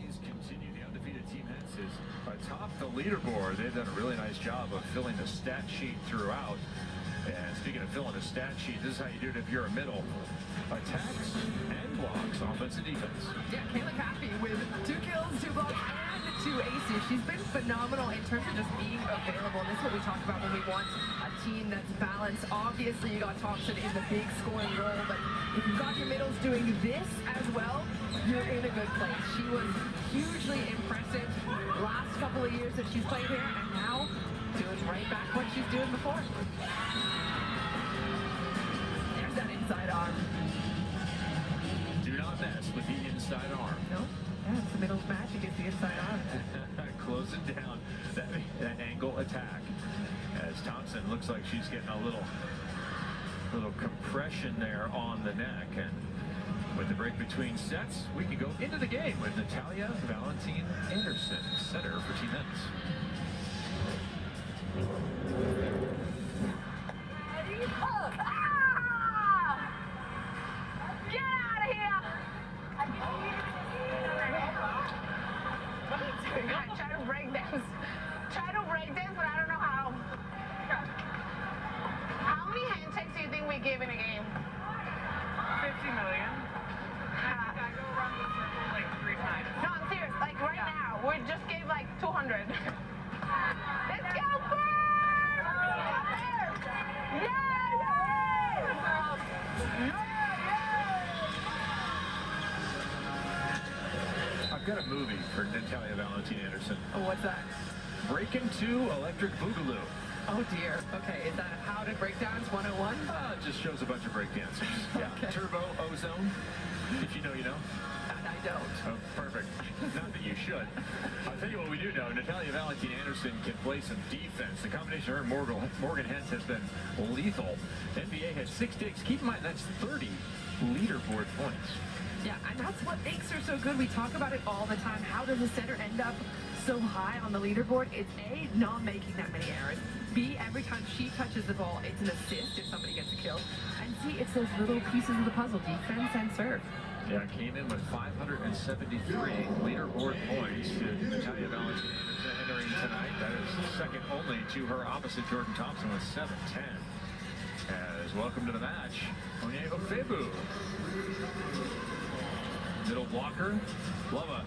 victories continue. The undefeated Team Hentz is atop the leaderboard. They've done a really nice job of filling the stat sheet throughout. And speaking of filling a stat sheet, this is how you do it if you're a middle. Attacks and blocks, offense and defense. Yeah, Kayla Caffey with 2 kills, 2 blocks, and 2 aces. She's been phenomenal in terms of just being available. And this is what we talk about when we want a team that's balanced. Obviously, you got Thompson in the big scoring role, but if you've got your middles doing this as well, you're in a good place. She was hugely impressive last couple of years that she's played here, and now doing right back what she's doing before. There's that inside arm. Do not mess with the inside arm. No, yeah, it's the middle's magic, it's the inside arm. Close it down, that angle attack. As Thompson looks like she's getting a little compression there on the neck. And with the break between sets, we can go into the game with Natalia Valentine Anderson, setter for Team Hentz. Get out of here! What are you doing? I try to break this. But I don't know how. How many hand checks do you think we give in a game? 50 million. I go around the circle like 3 times. No, I'm serious. Like right now, we just gave like 200. Let's go, Bird! I've got a movie for Natalia Valentine Anderson. Oh, what's that? Breaking 2 Electric Boogaloo. Oh dear. Okay, is that How to Break Dance 101? It just shows a bunch of breakdancers. Yeah. Okay. Turbo Ozone. If you know, you know. And I don't. Oh, perfect. Not that you should. I'll tell you what we do know. Natalia Valentine Anderson can play some defense. The combination of her and Morgan Hentz has been lethal. NBA had 6 digs. Keep in mind, that's 30 leaderboard points. Yeah, and that's what makes her so good. We talk about it all the time. How does a center end up so high on the leaderboard? It's A, not making that many errors. B, every time she touches the ball, it's an assist if somebody gets a kill. And C, it's those little pieces of the puzzle, defense and serve. Yeah, came in with 573 leaderboard points to Natalia Valentine Anderson entering tonight. That is second only to her opposite, Jordan Thompson, with 710. As welcome to the match, Onye Ofebu. Middle blocker, love a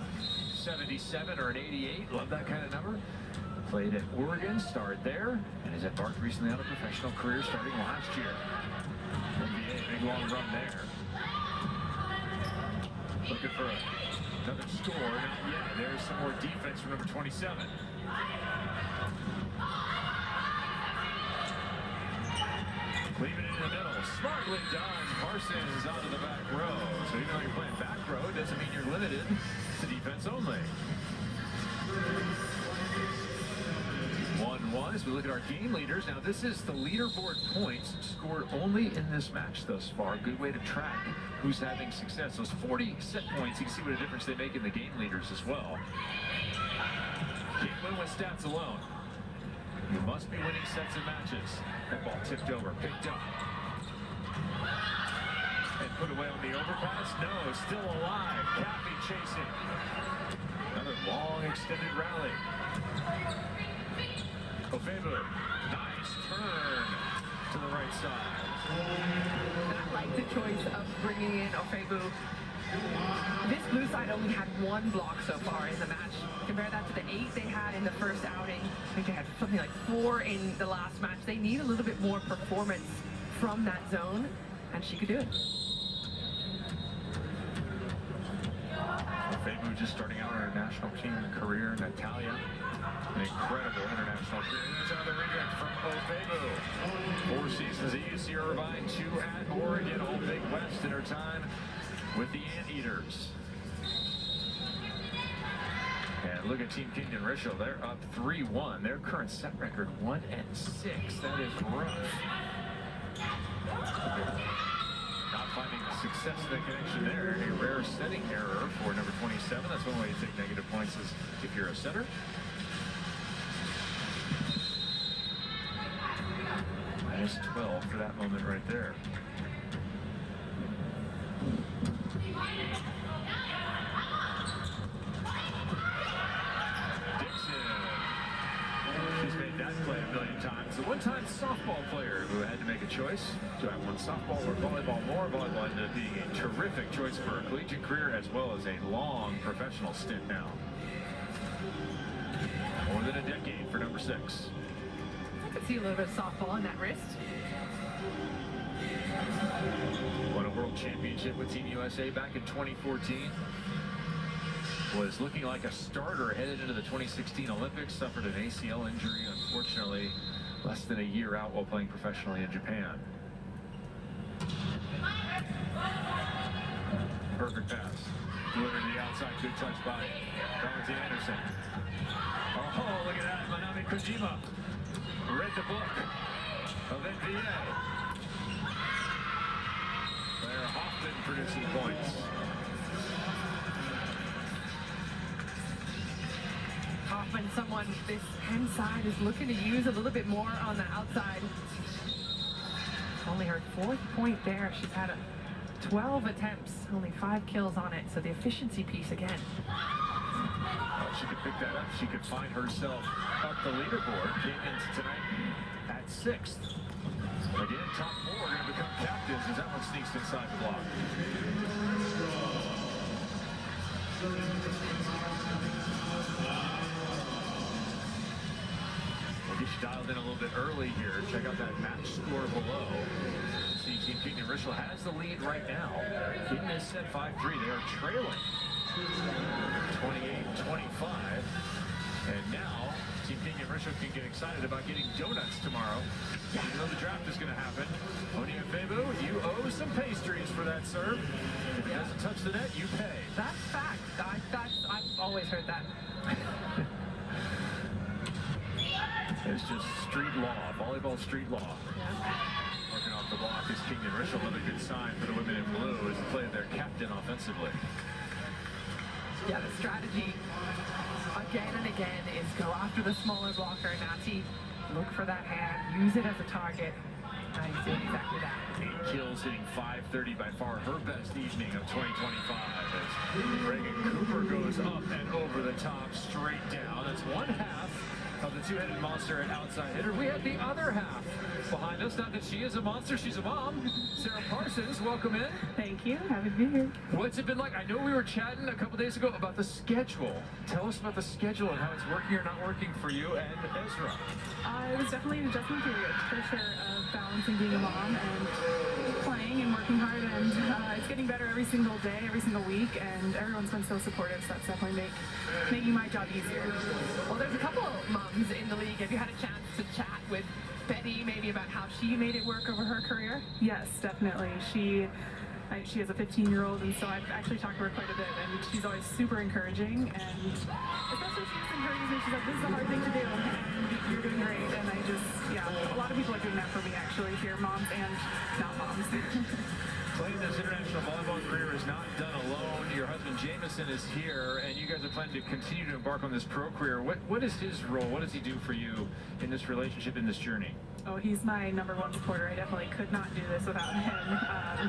77 or an 88, love that kind of number. Played at Oregon, starred there, and has embarked recently on a professional career starting last year. NBA, big long run there. Looking for another score, not yet. There's some more defense from number 27. Leaving it in the middle, smartly done. Parsons onto the back row. So even though you're playing back row, doesn't mean you're limited to defense only. 1-1 as we look at our game leaders. Now this is the leaderboard points scored only in this match thus far. Good way to track who's having success. Those 40 set points, you can see what a difference they make in the game leaders as well. Can't win with stats alone. You must be winning sets and matches. That ball tipped over, picked up. And put away on the overpass. No, still alive. Caffey chasing. Another long extended rally. Ofebu, nice turn to the right side. And I like the choice of bringing in Ofebu. This blue side only had 1 block so far in the match. Compare that to the 8 they had in the first outing. I think they had something like 4 in the last match. They need a little bit more performance from that zone, and she could do it. Ofebu just starting out her national team career. Natalia, an incredible international career. There's another reject from Ofebu. 4 seasons at UC Irvine, 2 at Oregon, all Big West in her time with the Anteaters. And look at Team Kingdon Rishel. They're up 3-1. Their current set record 1-6. That is rough. Not finding success in the connection there. A rare setting error for number 27. That's one way to take negative points is if you're a setter. -12 for that moment right there. softball player who had to make a choice. Do I want softball or volleyball more? Volleyball ended up being a terrific choice for a collegiate career as well as a long professional stint now. More than a decade for number 6. I could see a little bit of softball in that wrist. Won a world championship with Team USA back in 2014. Was looking like a starter headed into the 2016 Olympics. Suffered an ACL injury, unfortunately, less than a year out while playing professionally in Japan. Perfect pass. Delivered to the outside. Good touch by Valentin Anderson. Oh, look at that. Manami Kojima read the book of NBA. They're often producing points. Hoffman, someone this Hentz side is looking to use a little bit more on the outside. Only her 4th point there. She's had 12 attempts, only 5 kills on it. So the efficiency piece again. She could pick that up. She could find herself up the leaderboard. Came into tonight at 6th. Again, top 4 are going to become captives as that one sneaks inside the block. We'll get you dialed in a little bit early here. Check out that match score below. See, Team King and Rishel has the lead right now. In this set 5-3, they are trailing 28-25. And now, Team King and Rishel can get excited about getting donuts tomorrow. Even though the draft is going to happen. Onia Febu, you owe some pastries for that serve. If it doesn't touch the net, you pay. That's fact. I've always heard that. It's just street law, volleyball street law. Yeah. Working off the block is King and Rishel. Another good sign for the women in blue as they play their captain offensively. Yeah, the strategy again and again is go after the smaller blocker. Nati, look for that hand, use it as a target. And he's doing exactly that. 8 kills, hitting .530, by far her best evening of 2025. As Reagan Cooper goes up and over the top, straight down. That's one half of the two-headed monster at outside hitter. We have the other half behind us. Not that she is a monster, she's a mom. Sarah Parsons, welcome in. Thank you. Happy to be here. What's it been like? I know we were chatting a couple days ago about the schedule. Tell us about the schedule and how it's working or not working for you and Ezra. It was definitely an adjustment period, for sure, of balancing being a mom and playing and working hard. And it's getting better every single day, every single week, and everyone's been so supportive, so that's definitely making my job easier. Well, there's a couple moms in the league. Have you had a chance to chat with Betty maybe about how she made it work over her career? Yes, definitely. She has a 15-year-old, and so I've actually talked to her quite a bit, and she's always super encouraging, and especially she just encourages me. She's like, this is a hard thing to do, and you're doing great, and a lot of people are doing that for me, actually, here, moms and not moms. Playing this international volleyball career is not done alone. Your husband Jameson is here, and you guys are planning to continue to embark on this pro career. What is his role? What does he do for you in this relationship, in this journey? Oh, he's my #1 supporter. I definitely could not do this without him.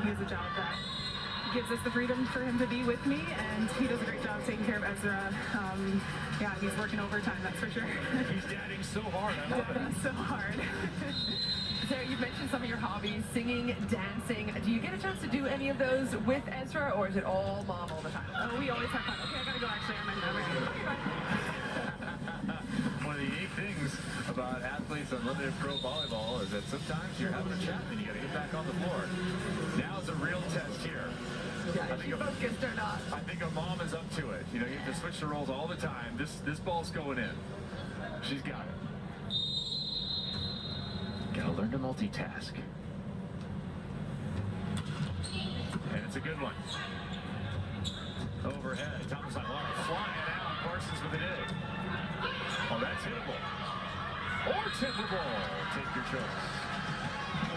He has a job that gives us the freedom for him to be with me, and he does a great job taking care of Ezra. Yeah, he's working overtime, that's for sure. He's dadding so hard. I love it. So hard. Sarah, you've mentioned some of your hobbies, singing, dancing. Do you get a chance to do any of those with Ezra, or is it all mom all the time? Oh, we always have fun. Okay, I gotta go, actually. I'm ready. Okay, bye. One of the unique things about athletes on limited pro volleyball is that sometimes you're having a chat and you got to get back on the floor. Now it's a real test here. Yeah, is she focused or not? I think a mom is up to it. You know, you have to switch the roles all the time. This ball's going in. She's got it. Gotta learn to multitask. And it's a good one. Overhead, Thomas Aguilar flying out. Parsons with a dig. Oh, that's hittable. Or tippable. Take your choice.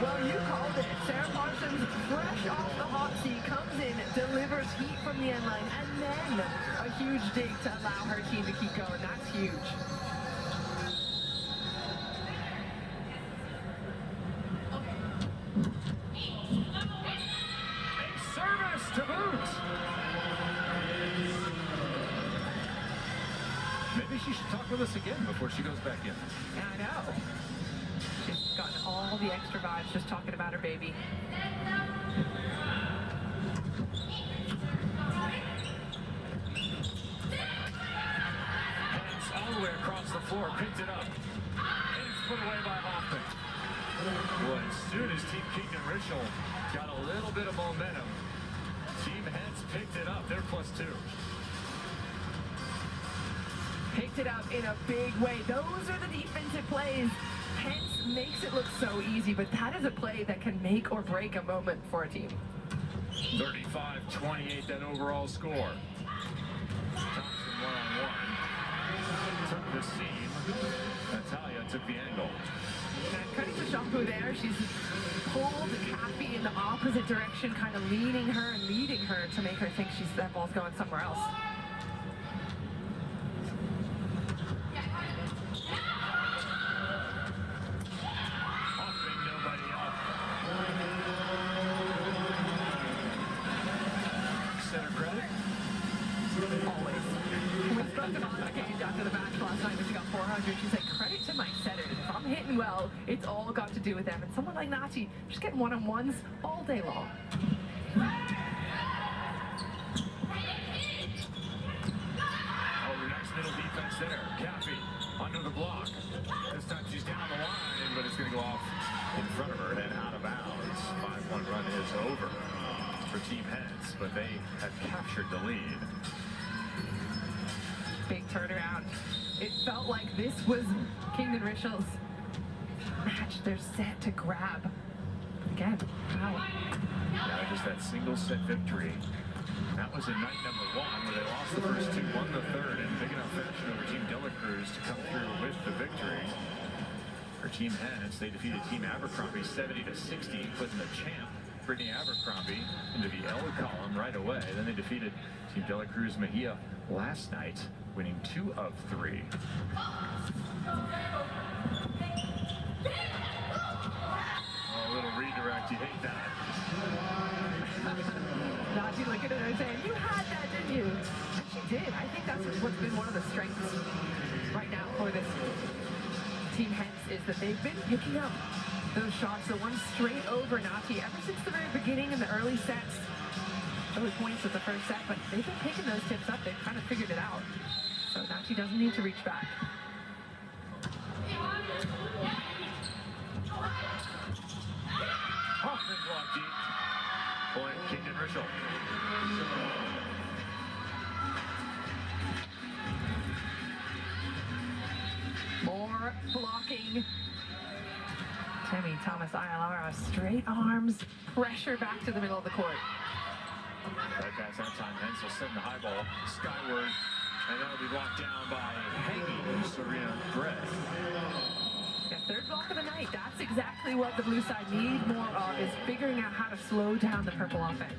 Well, you called it. Sarah Parsons, fresh off the hot seat, comes in, delivers heat from the end line, and then a huge dig to allow her team to keep going. That's huge. A service to boot. Maybe she should talk with us again before she goes back in. Yeah, I know. She's gotten all the extra vibes just talking about her baby. Hentz all the way across the floor, picked it up. And it's put away by Hoffman. Well, as soon as Team Kingdon Rishel got a little bit of momentum, Team Hentz picked it up. They're +2. Picked it up in a big way. Those are the defensive plays. Hentz makes it look so easy, but that is a play that can make or break a moment for a team. 35-28, that overall score. Thompson one-on-one. Took the seam. Natalia took the angle. And cutting to Shampoo there, she's pulled Kathy in the opposite direction, kind of leaning her and leading her to make her think that ball's going somewhere else. Hoffman, nobody up. Center credit. Always. We spoke to Monica Cage after the match last night when she got 400. She said, credit to my setters. If I'm hitting well, it's all got to do with them. And someone like Nati, just getting one-on-ones all day long. Oh, nice middle defense there. Cappy under the block. This time she's down the line, but it's going to go off in front of her and out of bounds. 5-1 run is over for Team Hentz, but they have captured the lead. Big turnaround. It felt like this was Kingdon Rishel's match. They're set to grab. Again, wow. Yeah, just that single set victory. That was in night number 1 where they lost the first 2, won the third in big enough fashion over Team Dela Cruz to come through with the victory. For Team Hentz, they defeated Team Abercrombie 70-60, putting the champ, Brittany Abercrombie, into the L column right away. Then they defeated Team Dela Cruz Mejia last night, winning 2 of 3. Oh, a little redirect, you hate that. Nati looking at her saying, you had that, didn't you? And she did. I think that's what's been one of the strengths right now for this Team Hentz is that they've been picking up those shots, the ones straight over Nati ever since the very beginning in the early sets. Early points with the first set, but they've been picking those tips up. They've kind of figured it out. So Nati doesn't need to reach back. Hoffman block deep. Point Kingdon Rishel. More blocking. Tammy Thomas Ayala, straight arms, pressure back to the middle of the court. That guy's on time. Hentz will send the high ball skyward, and that'll be blocked down by hanging Serena Gray. Yeah, third block of the night. That's exactly what the blue side need more of, is figuring out how to slow down the purple offense.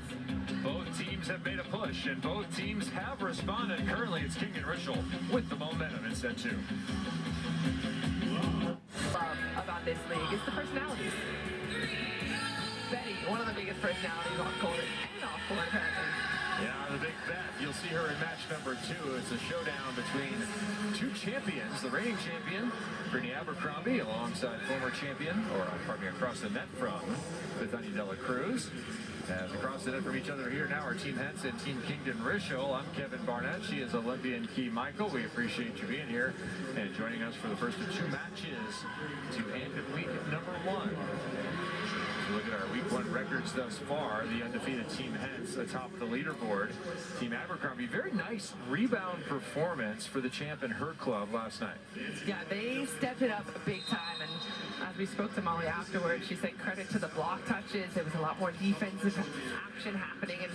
Both teams have made a push, and both teams have responded. Currently, it's Kingdon Rishel with the momentum in set 2. Love about this league is the personalities. Betty, one of the biggest personalities on court and off court, apparently. Yeah, the big bet. You'll see her in match number 2. It's a showdown between 2 champions. The reigning champion, Brittany Abercrombie, alongside former champion, or pardon me, across the net from Bethany Dela Cruz. As across the net from each other here now are Team Hentz and Team Kingdon Rishel. I'm Kevin Barnett. She is Olympian Key Michael. We appreciate you being here and joining us for the first of 2 matches to end week number 1. Look at our week 1 records thus far. The undefeated Team Hentz atop the leaderboard. Team Abercrombie, very nice rebound performance for the champ and her club last night. Yeah, they stepped it up big time, and as we spoke to Molly afterwards, she said credit to the block touches. There was a lot more defensive action happening, and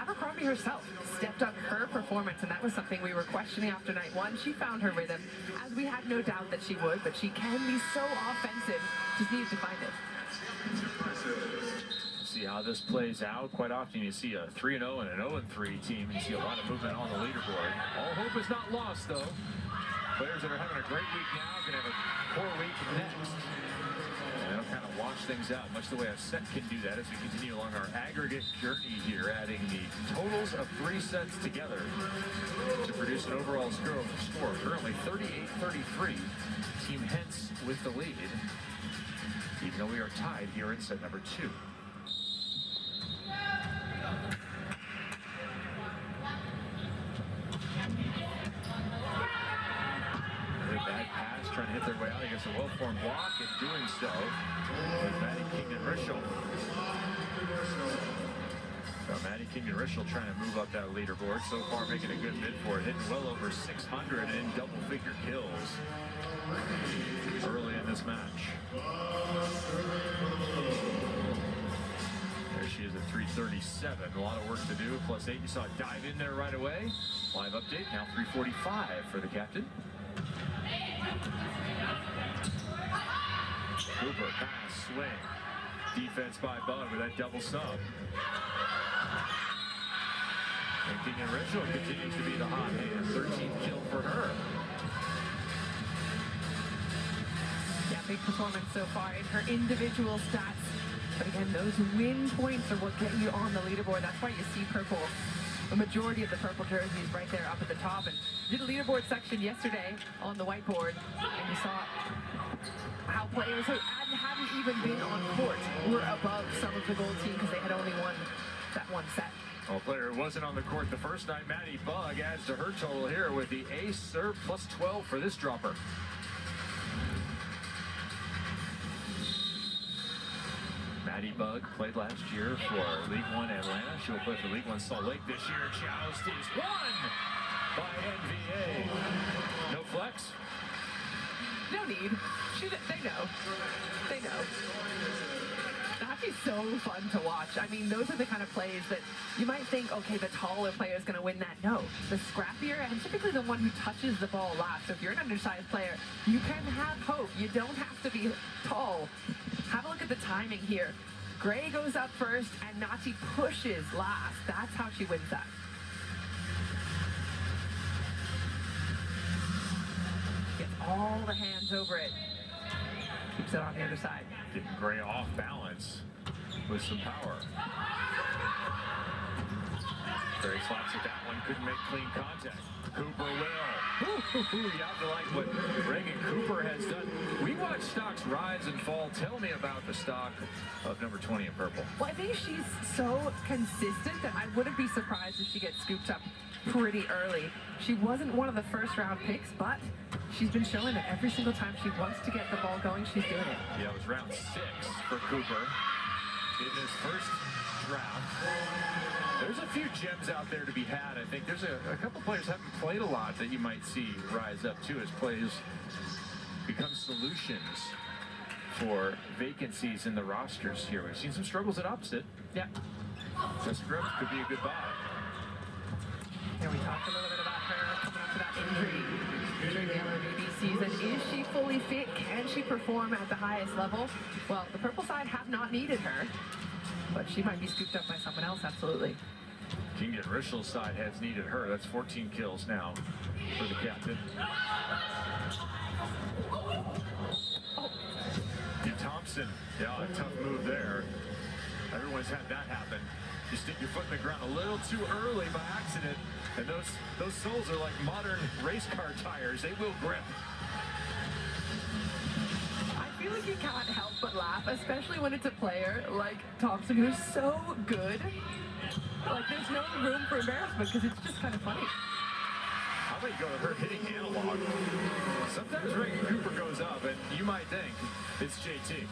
Abercrombie herself stepped up her performance, and that was something we were questioning after night 1. She found her rhythm, as we had no doubt that she would, but she can be so offensive. Just needed to find it. See how this plays out. Quite often you see a 3-0 and an 0-3 team, and you see a lot of movement on the leaderboard. All hope is not lost, though. Players that are having a great week now are going to have a poor week next. And that'll kind of wash things out, much the way a set can do that as we continue along our aggregate journey here, adding the totals of 3 sets together to produce an overall score currently 38-33. Team Hentz with the lead. even though we are tied here in set number 2. Bad pass, trying to hit their way out against a well-formed block, and doing so with Maddie Kingdon-Rishel. So Maddie Kingdon-Rishel trying to move up that leaderboard. So far making a good bid for it, hitting well over 600 in double-figure kills early in this match. There she is at 337. A lot of work to do. +8. You saw it dive in there right away. Live update now 345 for the captain. Cooper, pass, swing. Defense by Bug with that double sub. And Kingdon-Rishel continues to be the hot hand. 13th kill for her. Yeah, big performance so far in her individual stats. But again, those win points are what get you on the leaderboard. That's why you see purple. The majority of the purple jerseys right there up at the top. And did a leaderboard section yesterday on the whiteboard, and you saw how players who hadn't even been on court were above some of the gold team because they had only won that one set. Well, a player who wasn't on the court the first night, Maddie Bug, adds to her total here with the ace serve +12 for this dropper. Maddie Bug played last year for League One Atlanta. She'll play for League One Salt Lake this year. Joust is won by NVA. No flex? No need. They know. They know. Hockey's so fun to watch. I mean, those are the kind of plays that you might think, okay, the taller player is going to win that. No, the scrappier and typically the one who touches the ball last. So if you're an undersized player, you can have hope. You don't have to be tall. Have a look at the timing here. Gray goes up first and Nati pushes last. That's how she wins that. Gets all the hands over it. Keeps it on the other side. Getting Gray off balance with some power. Gray slaps at that one, couldn't make clean contact. Cooper will. You have to like what Reagan Cooper has done. We watch stocks rise and fall. Tell me about the stock of number 20 in purple. Well, I think she's so consistent that I wouldn't be surprised if she gets scooped up pretty early. She wasn't one of the first round picks, but she's been showing that every single time she wants to get the ball going, she's doing it. Yeah, it was round 6 for Cooper in his first draft. There's a few gems out there to be had. I think there's a couple players haven't played a lot that you might see rise up too as players become solutions for vacancies in the rosters here. We've seen some struggles at opposite. Yeah. Jessica Grubbs could be a good buy. Yeah, we talked a little bit about her coming up to that injury during the LRBB season. Is she fully fit? Can she perform at the highest level? Well, the purple side have not needed her, but she might be scooped up by someone else, absolutely. Kingdon-Rishel's side has needed her. That's 14 kills now for the captain. And Thompson, yeah, a tough move there. Everyone's had that happen. You stick your foot in the ground a little too early by accident, and those soles are like modern race car tires. They will grip. I feel like you can't help but laugh, especially when it's a player like Thompson who's so good. Like, there's no room for embarrassment because it's just kind of funny. How about you go to her hitting analog? Sometimes Reagan Cooper goes up, and you might think it's JT.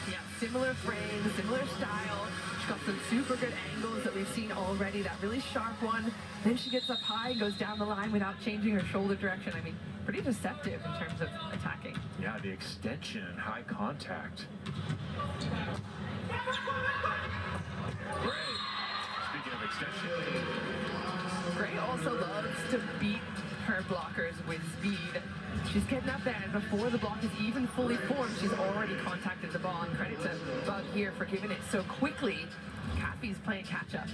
Yeah, similar frame, similar style. She's got some super good angles that we've seen already. That really sharp one. Then she gets up high and goes down the line without changing her shoulder direction. I mean, pretty deceptive in terms of attacking. Yeah, the extension and high contact. Gray. Speaking of extension. Gray also loves to beat her blockers with speed. She's getting up there, and before the block is even fully formed, she's already contacted the ball. And credit to Bug here for giving it so quickly. Caffey's playing catch up.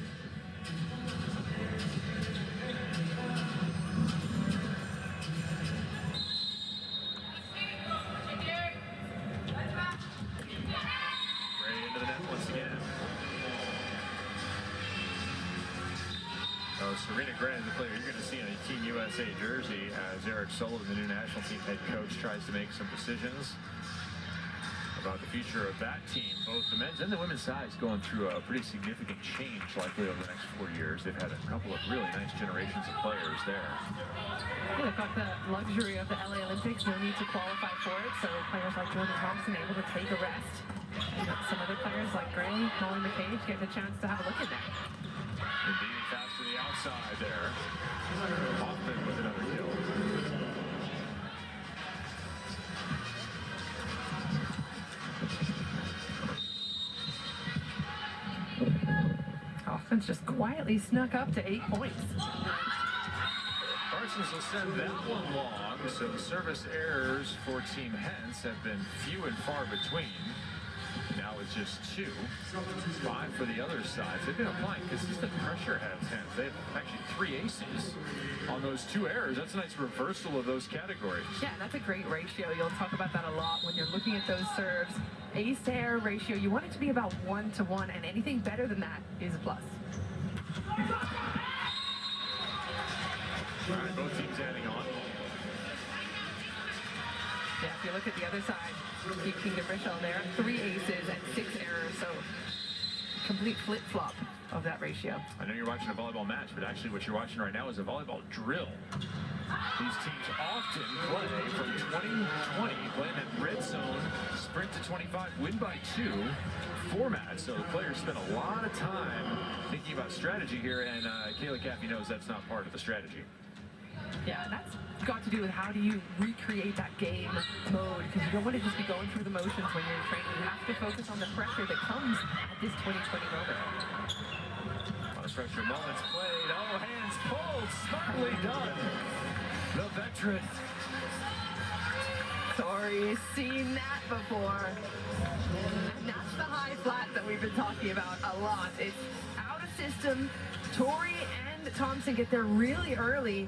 Gray into the net once again. Oh, Serena Gray is the player you're going to see in a Team USA jersey as Eric Sullivan, the new national team head coach, tries to make some decisions. about the future of that team, both the men's and the women's sides going through a pretty significant change likely over the next 4 years. They've had a couple of really nice generations of players there. Yeah, they've got the luxury of the LA Olympics, no need to qualify for it, so players like Jordan Thompson able to take a rest. And some other players like Gray, Molly McCage getting a chance to have a look in there. Indeed, fast to the outside there. Hoffman with another kill. Hoffman's just quietly snuck up to 8 points. Parsons will send that one long, so the service errors for Team Hentz have been few and far between. Now it's just 2. 5 for the other sides. They've been applying consistent pressure at Hentz. They have actually 3 aces on those 2 errors. That's a nice reversal of those categories. Yeah, that's a great ratio. You'll talk about that a lot when you're looking at those serves. Ace to error ratio, you want it to be about 1 to 1, and anything better than that is a plus. All right, both teams adding on. Yeah, if you look at the other side, Team Kingdom Rishel there, 3 aces and 6 errors, so complete flip-flop of that ratio. I know you're watching a volleyball match, but actually what you're watching right now is a volleyball drill. These teams often play from 20-20, playing that red zone, sprint to 25, win by 2 format. So the players spend a lot of time thinking about strategy here, and Kayla Caffey knows that's not part of the strategy. Yeah, and that's got to do with how do you recreate that game mode, because you don't want to just be going through the motions when you're in training. You have to focus on the pressure that comes at this 2020 moment. A lot of pressure moments played. Oh, hands pulled. Smartly done. The veteran. Sorry, seen that before. And that's the high flat that we've been talking about a lot. It's out of system. Tori and Thompson get there really early,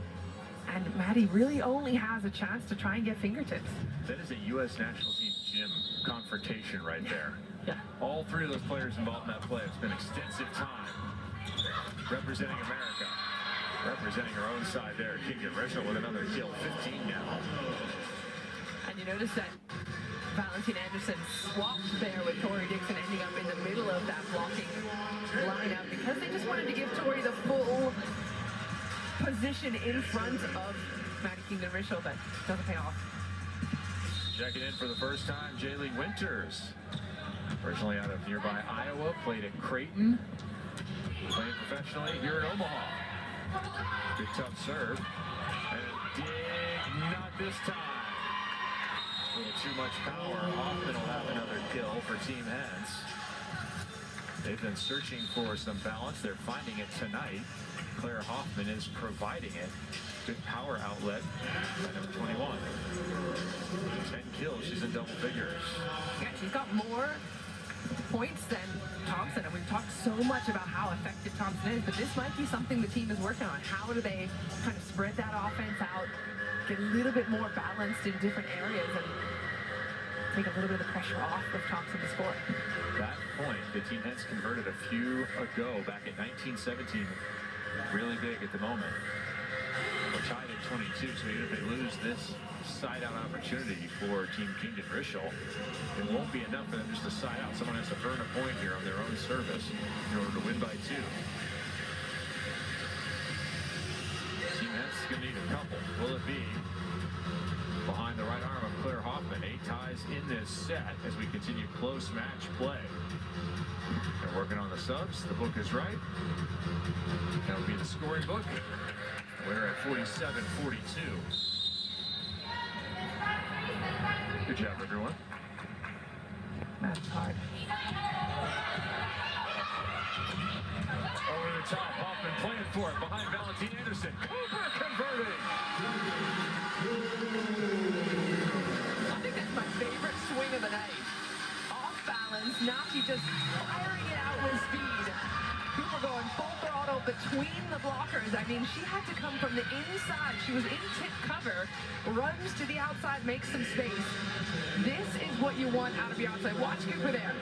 and Maddie really only has a chance to try and get fingertips. That is a U.S. national team gym confrontation right there. Yeah. All 3 of those players involved in that play have spent extensive time representing America. Representing her own side there. Kingdom Rishel with another kill, 15 now. And you notice that Valentine Anderson swapped there with Tori Dixon, ending up in the middle of that blocking lineup because they just wanted to give Tori the full position in front of Maddie Kingdom Rishel, but doesn't pay off. Checking in for the first time, Jaylee Winters. Originally out of nearby Iowa, played at Creighton. Playing professionally here in Omaha. Good tough serve. And a dig, not this time. A little too much power. Hoffman will have another kill for Team Hentz. They've been searching for some balance. They're finding it tonight. Claire Hoffman is providing it. Good power outlet by number 21. 10 kills. She's in double figures. Yeah, she's got more points than Thompson, and we've talked so much about how effective Thompson is, but this might be something the team is working on. How do they kind of spread that offense out, get a little bit more balanced in different areas, and take a little bit of the pressure off of Thompson to score? That point, the Team Hentz converted a few ago, back in 1917. Really big at the moment. We're tied at 22, so even if they lose this side-out opportunity for Team Kingdom Rishel, it won't be enough for them just to side out. Someone has to earn a point here on their own service in order to win by 2. Team Hentz is going to need a couple. Will it be behind the right arm of Claire Hoffman? 8 ties in this set as we continue close match play. They're working on the subs. The book is right. That will be the scoring book. We're at 47-42. Good job, everyone. That's hard. Over the top, Hoffman playing for it behind Valentine Anderson. Cooper converting. I think that's my favorite swing of the night. Off balance, Nachi just firing it out with speed. Cooper going full throttle between the blockers. I mean, she had to come from the inside. She was in tip cover, runs to the outside, makes some space. This is what you want out of your outside. Watch Cooper there.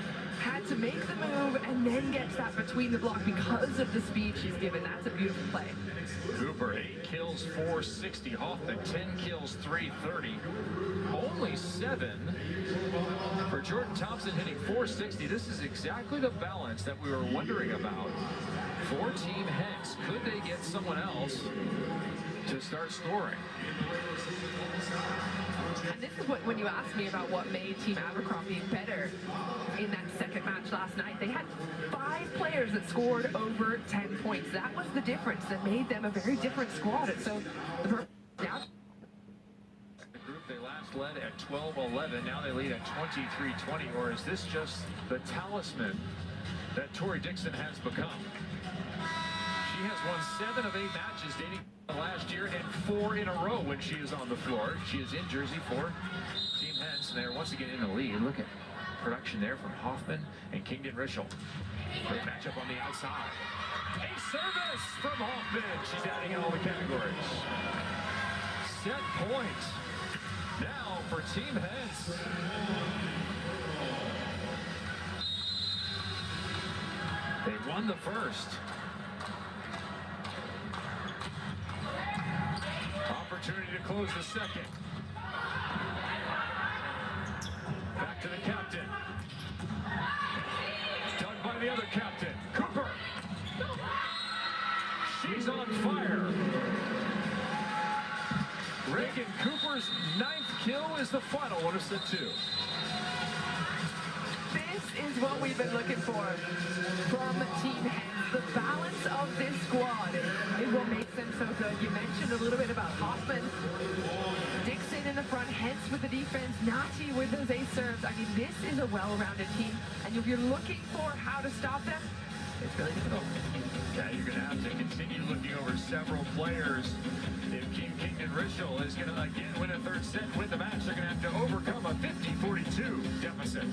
had to make the move and then gets that between the block because of the speed she's given. That's a beautiful play. Cooper, 8 kills, 460. Hoffman, 10 kills, 330. Only 7 for Jordan Thompson, hitting 460. This is exactly the balance that we were wondering about for Team Hentz. Could they get someone else to start scoring? And this is what, when you asked me about what made Team Abercrombie better in that second match last night, they had 5 players that scored over 10 points. That was the difference that made them a very different squad. And so the group they last led at 12-11. Now they lead at 23-20. Or is this just the talisman that Tori Dixon has become? She has won 7 of 8 matches dating last year and 4 in a row when she is on the floor. She is in jersey for Team Hentz, and they're once again in the lead. Look at production there from Hoffman and Kingdon Rishel. Great matchup on the outside. A service from Hoffman. She's adding in all the categories. Set point now for Team Hentz. They won the first. Opportunity to close the second. Back to the captain. Done by the other captain, Cooper. She's on fire. Reagan Cooper's 9th kill is the final one of set 2. This is what we've been looking for from Team Hentz. The balance of this squad is what makes them so good. You mentioned a little bit about Hoffman, Dixon in the front, Hentz with the defense, Nati with those ace serves. I mean, this is a well-rounded team, and if you're looking for how to stop them, it's really difficult. Yeah, you're going to have to continue looking over several players. If Kingdon Rishel is going to again win a third set, win the match, they're going to have to overcome a 50-42 deficit.